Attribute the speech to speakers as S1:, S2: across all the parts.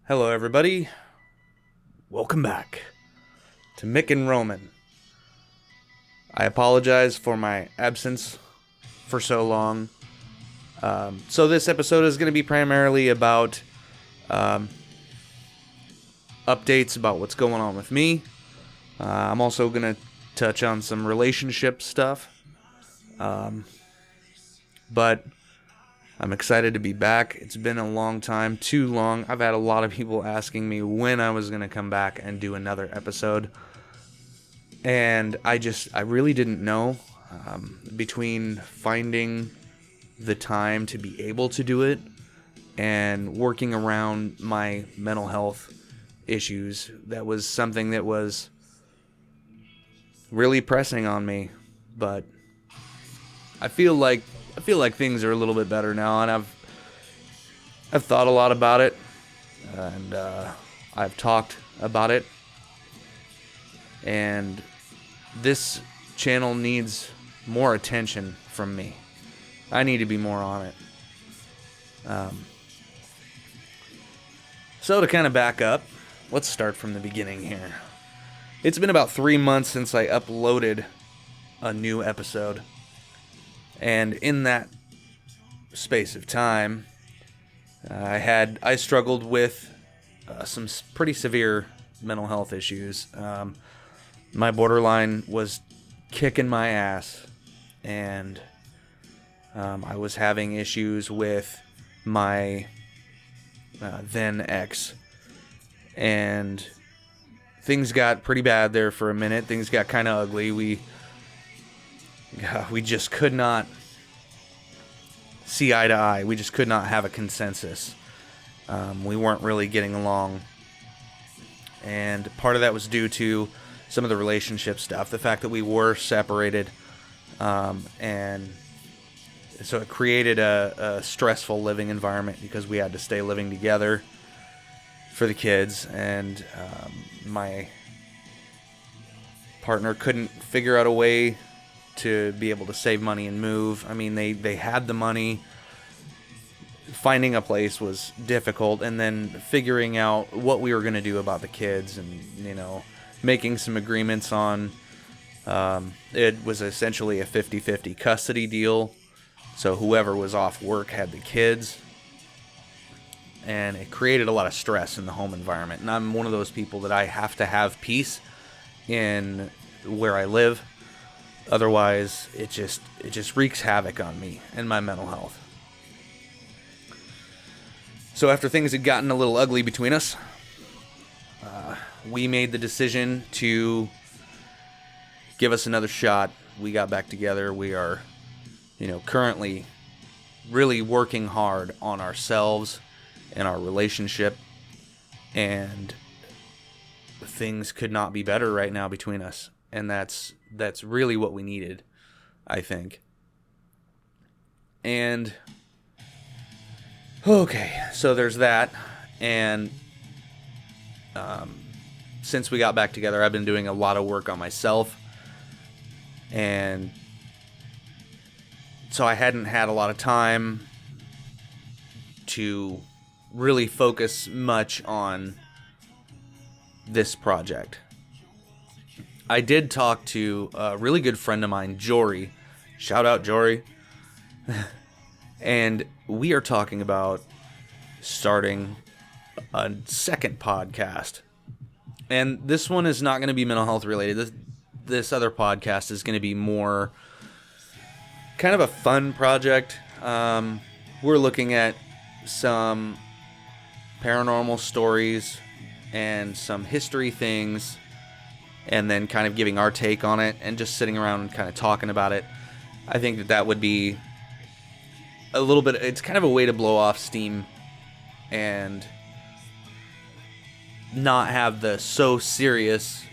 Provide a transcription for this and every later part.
S1: Hello, everybody. Welcome back to Mick and Roman. I apologize for my absence for so long. So this episode is going to be primarily about updates about what's going on with me. I'm also going to touch on some relationship stuff. But I'm excited to be back. It's been a long time, too long. I've had a lot of people asking me when I was going to come back and do another episode. And I really didn't know. Between finding the time to be able to do it and working around my mental health issues, that was something that was really pressing on me. But I feel like things are a little bit better now, and I've thought a lot about it, and I've talked about it, and this channel needs more attention from me. I need to be more on it. So to kind of back up, let's start from the beginning here. It's been about 3 months since I uploaded a new episode. And in that space of time, I struggled with some pretty severe mental health issues. My borderline was kicking my ass, and I was having issues with my then ex, and things got pretty bad there for a minute. Things got kind of ugly. We just could not see eye to eye. We just could not have a consensus. We weren't really getting along. And part of that was due to some of the relationship stuff. The fact that we were separated. And so it created a stressful living environment because we had to stay living together for the kids. And my partner couldn't figure out a way to be able to save money and move. I mean, they had the money. Finding a place was difficult, and then figuring out what we were going to do about the kids, and making some agreements on it was essentially a 50-50 custody deal. So whoever was off work had the kids, and it created a lot of stress in the home environment. And I'm one of those people that I have to have peace in where I live. Otherwise, it just wreaks havoc on me and my mental health. So after things had gotten a little ugly between us, we made the decision to give us another shot. We got back together. We are, currently really working hard on ourselves and our relationship, and things could not be better right now between us. And that's really what we needed, I think. And okay, so there's that. And since we got back together, I've been doing a lot of work on myself. And so I hadn't had a lot of time to really focus much on this project. I did talk to a really good friend of mine, Jory. Shout out, Jory. And we are talking about starting a second podcast. And this one is not going to be mental health related. This other podcast is going to be more kind of a fun project. We're looking at some paranormal stories and some history things, and then kind of giving our take on it and just sitting around and kind of talking about it. I think that would be a little bit, it's kind of a way to blow off steam and not have the so serious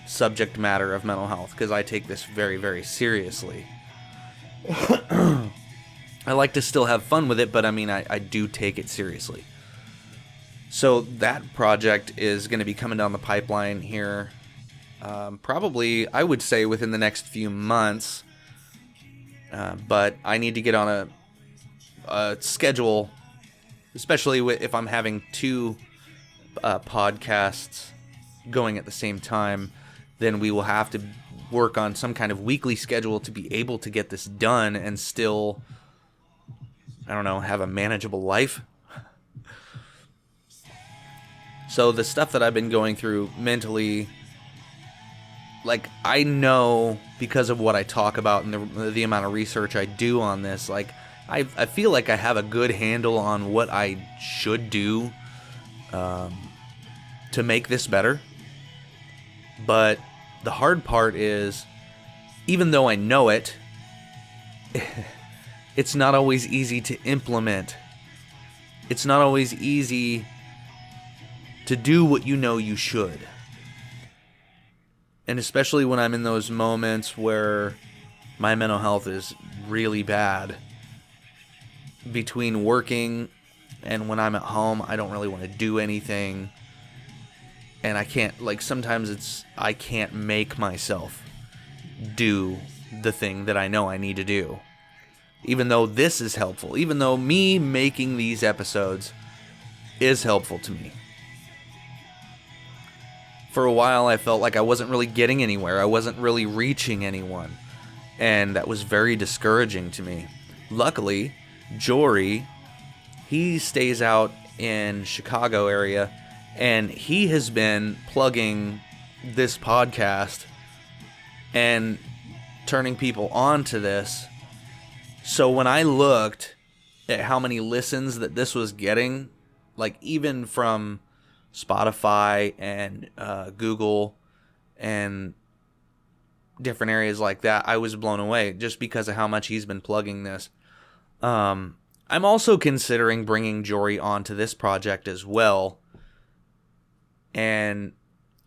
S1: subject matter of mental health, because I take this very, very seriously. I like to still have fun with it, but I do take it seriously. So that project is going to be coming down the pipeline here. Probably, I would say, within the next few months. But I need to get on a schedule, especially if I'm having two podcasts going at the same time, then we will have to work on some kind of weekly schedule to be able to get this done and still, I don't know, have a manageable life. So the stuff that I've been going through mentally, like, I know because of what I talk about and the amount of research I do on this, like, I feel like I have a good handle on what I should do to make this better. But the hard part is, even though I know it, it's not always easy to implement. It's not always easy to do what you know you should. And especially when I'm in those moments where my mental health is really bad. Between working and when I'm at home, I don't really want to do anything. And I can't, like, sometimes I can't make myself do the thing that I know I need to do. Even though this is helpful. Even though me making these episodes is helpful to me. For a while, I felt like I wasn't really getting anywhere. I wasn't really reaching anyone. And that was very discouraging to me. Luckily, Jory, he stays out in Chicago area, and he has been plugging this podcast and turning people on to this. So when I looked at how many listens that this was getting, like even from Spotify and Google and different areas like that, I was blown away just because of how much he's been plugging this. I'm also considering bringing Jory onto this project as well. And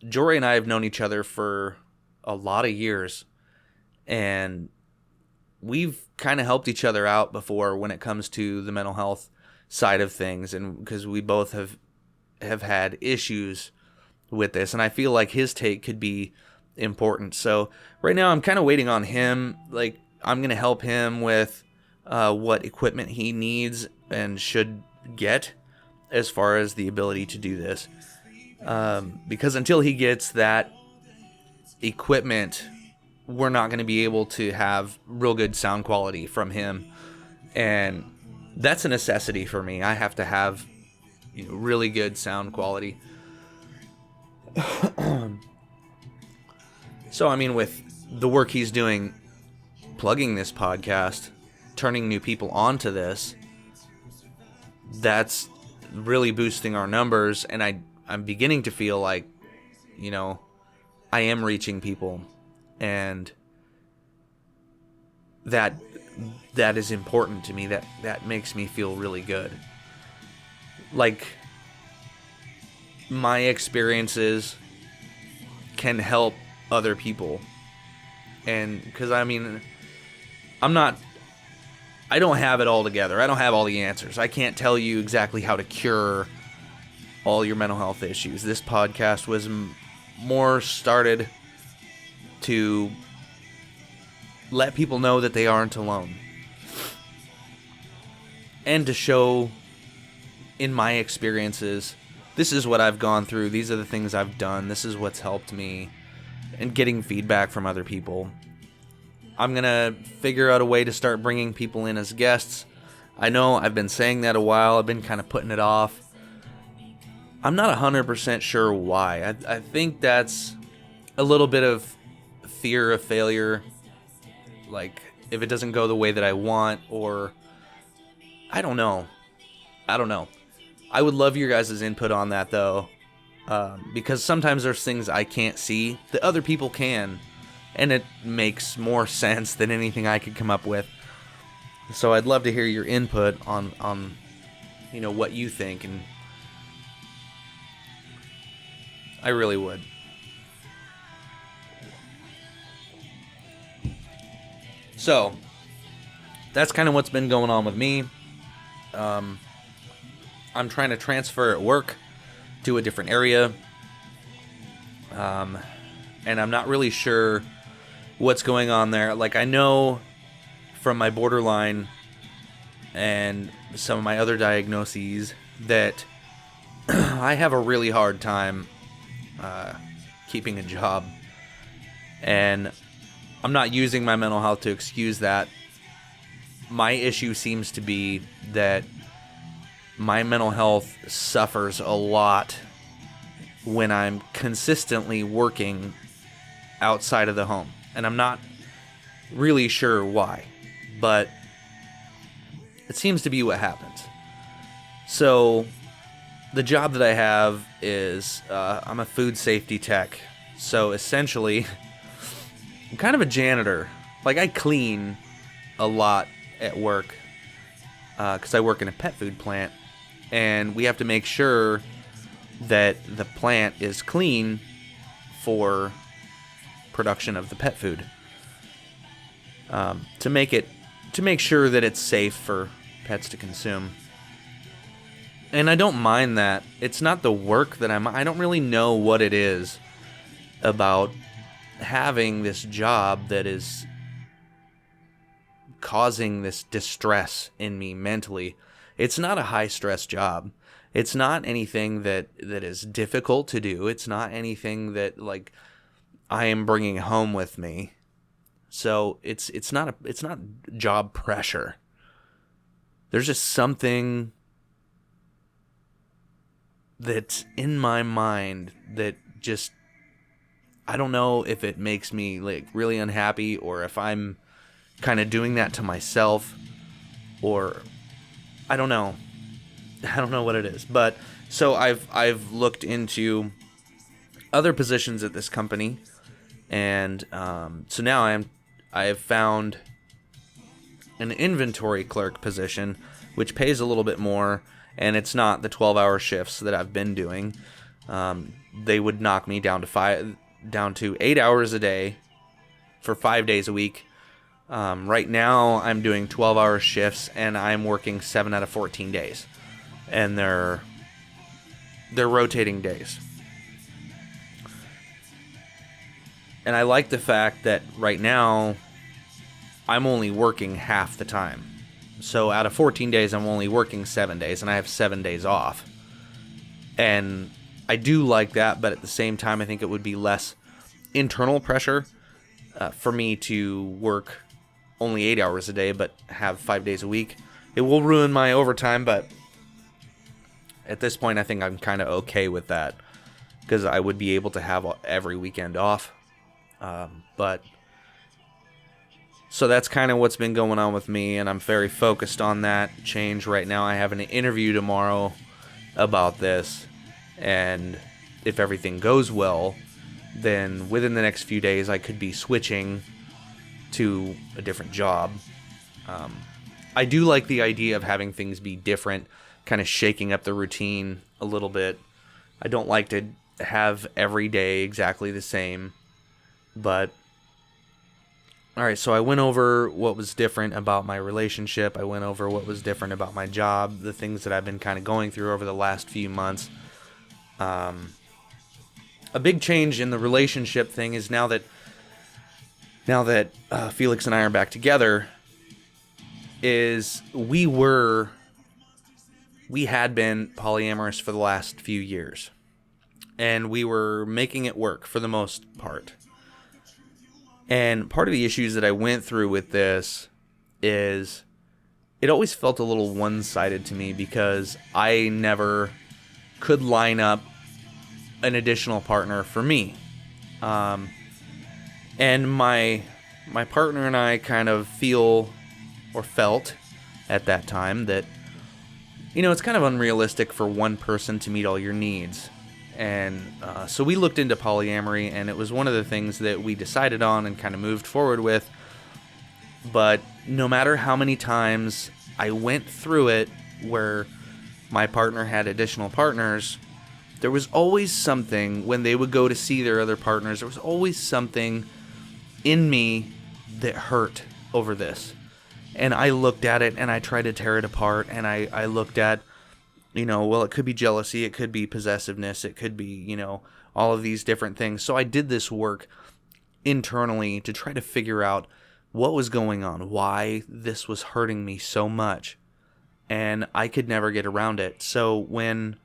S1: Jory and I have known each other for a lot of years. And we've kind of helped each other out before when it comes to the mental health side of things. And because we both have had issues with this, and I feel like his take could be important. So right now I'm kind of waiting on him. Like, I'm going to help him with what equipment he needs and should get as far as the ability to do this. Because until he gets that equipment, we're not going to be able to have real good sound quality from him. And that's a necessity for me. I have to have really good sound quality. So, I mean, with the work he's doing, plugging this podcast, turning new people onto this, that's really boosting our numbers. And I'm beginning to feel like, I am reaching people. And that is important to me. That makes me feel really good. Like, my experiences can help other people. And because, I mean, I don't have it all together. I don't have all the answers. I can't tell you exactly how to cure all your mental health issues. This podcast was more started to let people know that they aren't alone. And to show, in my experiences, this is what I've gone through. These are the things I've done. This is what's helped me. And getting feedback from other people. I'm going to figure out a way to start bringing people in as guests. I know I've been saying that a while. I've been kind of putting it off. I'm not 100% sure why. I think that's a little bit of fear of failure. Like, if it doesn't go the way that I want, or I don't know. I would love your guys' input on that, though. Because sometimes there's things I can't see that other people can. And it makes more sense than anything I could come up with. So I'd love to hear your input on what you think. And I really would. So, that's kind of what's been going on with me. I'm trying to transfer at work to a different area. And I'm not really sure what's going on there. Like, I know from my borderline and some of my other diagnoses that I have a really hard time keeping a job, and I'm not using my mental health to excuse that. My issue seems to be that my mental health suffers a lot when I'm consistently working outside of the home. And I'm not really sure why, but it seems to be what happens. So the job that I have is I'm a food safety tech. So essentially, I'm kind of a janitor. Like, I clean a lot at work because I work in a pet food plant, and we have to make sure that the plant is clean for production of the pet food, to make sure that it's safe for pets to consume. And I don't mind that. It's not the work that I don't really know what it is about having this job that is causing this distress in me mentally. It's not a high stress job. It's not anything that is difficult to do. It's not anything that, like, I am bringing home with me. So it's not job pressure. There's just something that's in my mind that just, I don't know if it makes me, like, really unhappy, or if I'm kind of doing that to myself, or I don't know. I don't know what it is. But so I've looked into other positions at this company, and so now I have found an inventory clerk position, which pays a little bit more, and it's not the 12-hour shifts that I've been doing. They would knock me down to 8 hours a day for 5 days a week. Right now, I'm doing 12-hour shifts, and I'm working 7 out of 14 days, and they're rotating days. And I like the fact that right now, I'm only working half the time. So out of 14 days, I'm only working 7 days, and I have 7 days off. And I do like that, but at the same time, I think it would be less internal pressure for me to work only 8 hours a day, but have 5 days a week. It will ruin my overtime, but at this point, I think I'm kind of okay with that, because I would be able to have every weekend off. But so that's kind of what's been going on with me, and I'm very focused on that change right now. I have an interview tomorrow about this, and if everything goes well, then within the next few days I could be switching to a different job. I do like the idea of having things be different, kind of shaking up the routine a little bit. I don't like to have every day exactly the same. But, alright, so I went over what was different about my relationship. I went over what was different about my job, the things that I've been kind of going through over the last few months. A big change in the relationship thing is now that Felix and I are back together, is we had been polyamorous for the last few years. And we were making it work for the most part. And part of the issues that I went through with this is it always felt a little one-sided to me, because I never could line up an additional partner for me. And my partner and I kind of felt at that time that, it's kind of unrealistic for one person to meet all your needs. And so we looked into polyamory, and it was one of the things that we decided on and kind of moved forward with. But no matter how many times I went through it where my partner had additional partners, there was always something, when they would go to see their other partners, there was always something in me that hurt over this. And I looked at it, and I tried to tear it apart, and I looked at, well, it could be jealousy, it could be possessiveness, it could be, all of these different things. So I did this work internally to try to figure out what was going on, why this was hurting me so much, and I could never get around it. So when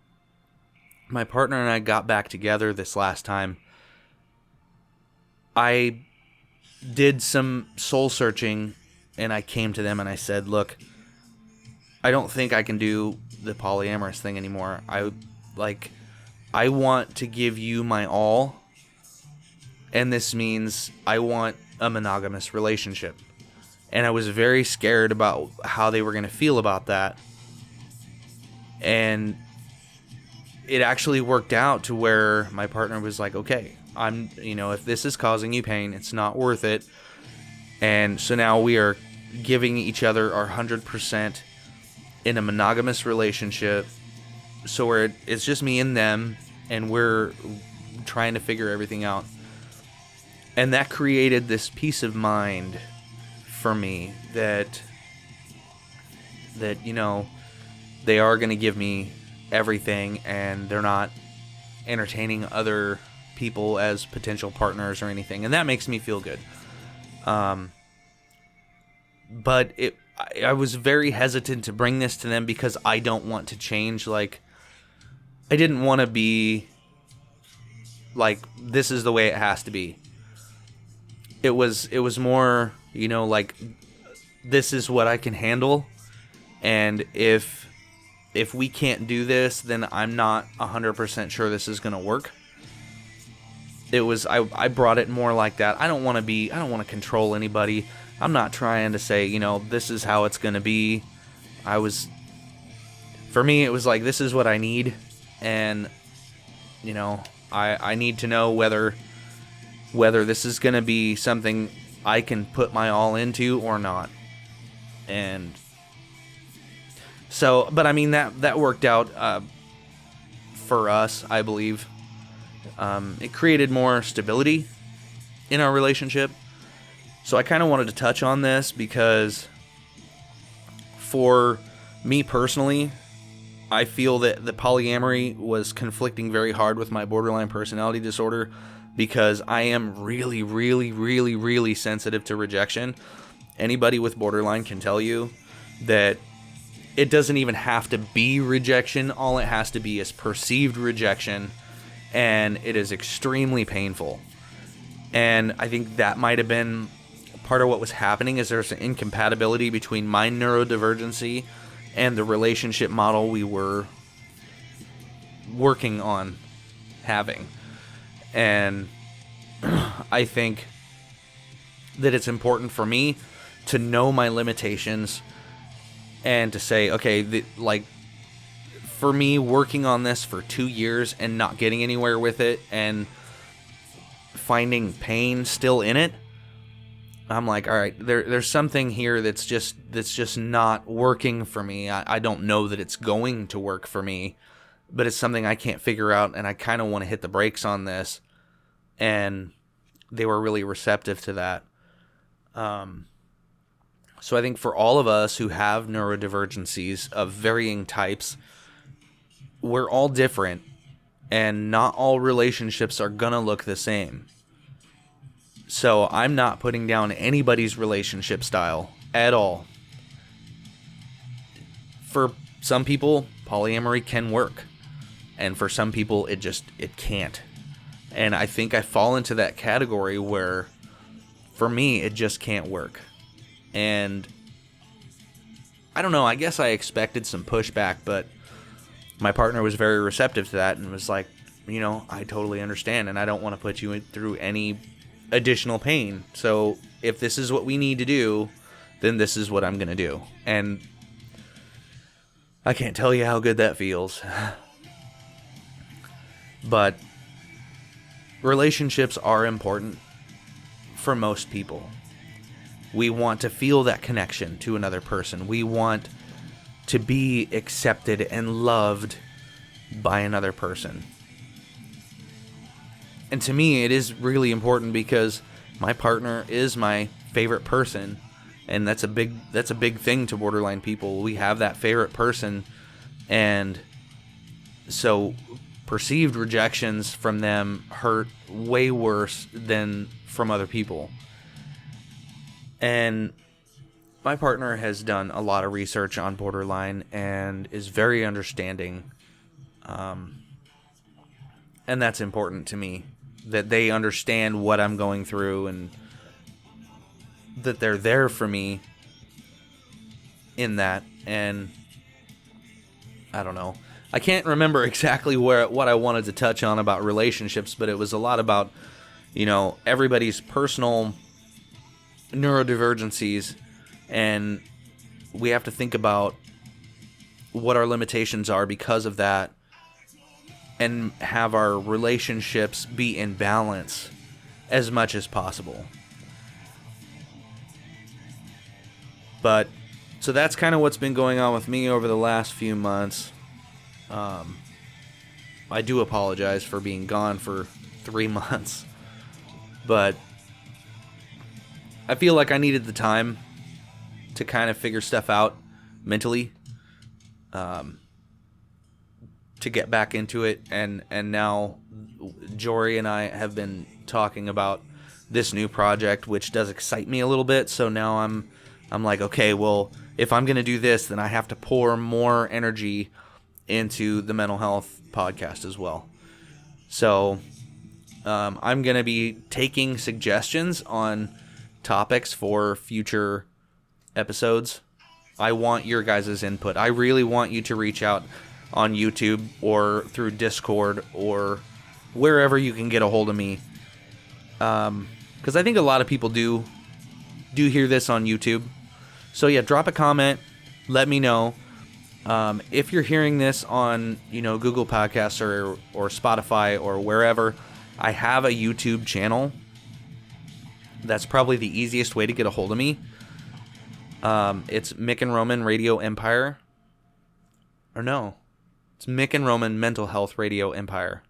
S1: my partner and I got back together this last time, I did some soul searching, and I came to them and I said, look, I don't think I can do the polyamorous thing anymore. I want to give you my all, and this means I want a monogamous relationship. And I was very scared about how they were going to feel about that. And it actually worked out to where my partner was like, okay, if this is causing you pain, it's not worth it. And so now we are giving each other our 100% in a monogamous relationship. So where it's just me and them, and we're trying to figure everything out. And that created this peace of mind for me that they are going to give me everything, and they're not entertaining other people as potential partners or anything, and that makes me feel good. But I was very hesitant to bring this to them because I don't want to change. Like, I didn't want to be like, this is the way it has to be. It was more, like, this is what I can handle, and if we can't do this, then I'm not 100% sure this is going to work. It was, I brought it more like that. I don't want to control anybody. I'm not trying to say, this is how it's going to be. For me, it was like, this is what I need. And, I need to know whether this is going to be something I can put my all into or not. And so, but I mean, that worked out for us, I believe. It created more stability in our relationship. So I kind of wanted to touch on this because for me personally, I feel that the polyamory was conflicting very hard with my borderline personality disorder because I am really, really, really, really sensitive to rejection. Anybody with borderline can tell you that it doesn't even have to be rejection. All it has to be is perceived rejection, and it is extremely painful. And I think that might have been part of what was happening, is there's an incompatibility between my neurodivergency and the relationship model we were working on having. And I think that it's important for me to know my limitations and to say, okay, for me, working on this for 2 years and not getting anywhere with it and finding pain still in it, I'm like, all right, there's something here that's just not working for me. I don't know that it's going to work for me, but it's something I can't figure out, and I kind of want to hit the brakes on this. And they were really receptive to that. So I think for all of us who have neurodivergencies of varying types, we're all different, and not all relationships are gonna look the same. So I'm not putting down anybody's relationship style at all. For some people, polyamory can work, and for some people, it can't. And I think I fall into that category where, for me, it just can't work. And I don't know, I guess I expected some pushback, but my partner was very receptive to that and was like, I totally understand, and I don't want to put you through any additional pain. So if this is what we need to do, then this is what I'm going to do. And I can't tell you how good that feels. But relationships are important for most people. We want to feel that connection to another person. We want to be accepted and loved by another person. And to me, it is really important because my partner is my favorite person, and that's a big thing to borderline people. We have that favorite person, and so perceived rejections from them hurt way worse than from other people. And my partner has done a lot of research on borderline and is very understanding. And that's important to me, that they understand what I'm going through and that they're there for me in that. And I don't know. I can't remember exactly what I wanted to touch on about relationships, but it was a lot about, everybody's personal neurodivergencies, and we have to think about what our limitations are because of that, and have our relationships be in balance as much as possible. But, so that's kind of what's been going on with me over the last few months. I do apologize for being gone for 3 months, but I feel like I needed the time to kind of figure stuff out mentally, to get back into it, and now Jory and I have been talking about this new project, which does excite me a little bit. So now I'm like, okay, well, if I'm gonna do this, then I have to pour more energy into the mental health podcast as well. So I'm gonna be taking suggestions on topics for future episodes. I want your guys' input. I really want you to reach out on YouTube or through Discord or wherever you can get a hold of me, because I think a lot of people do hear this on YouTube. So yeah, drop a comment, let me know. If you're hearing this on Google Podcasts or Spotify or wherever, I have a YouTube channel. That's probably the easiest way to get a hold of me. It's Mick and Roman Radio Empire. Or no, it's Mick and Roman Mental Health Radio Empire.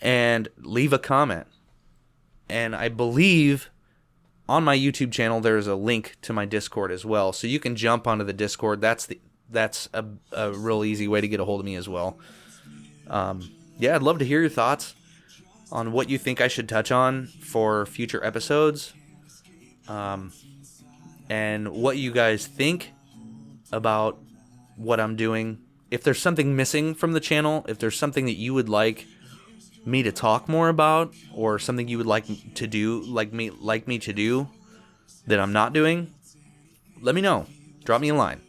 S1: And leave a comment. And I believe on my YouTube channel there's a link to my Discord as well, so you can jump onto the Discord. That's a real easy way to get a hold of me as well. Yeah, I'd love to hear your thoughts on what you think I should touch on for future episodes, and what you guys think about what I'm doing. If there's something missing from the channel, if there's something that you would like me to talk more about, or something you would like to do, like me to do that I'm not doing, let me know. Drop me a line.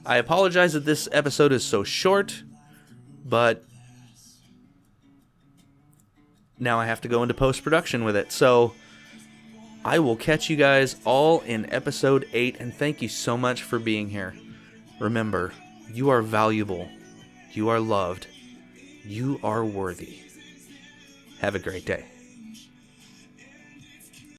S1: I apologize that this episode is so short, but now I have to go into post-production with it. So I will catch you guys all in episode 8, and thank you so much for being here. Remember, you are valuable. You are loved. You are worthy. Have a great day.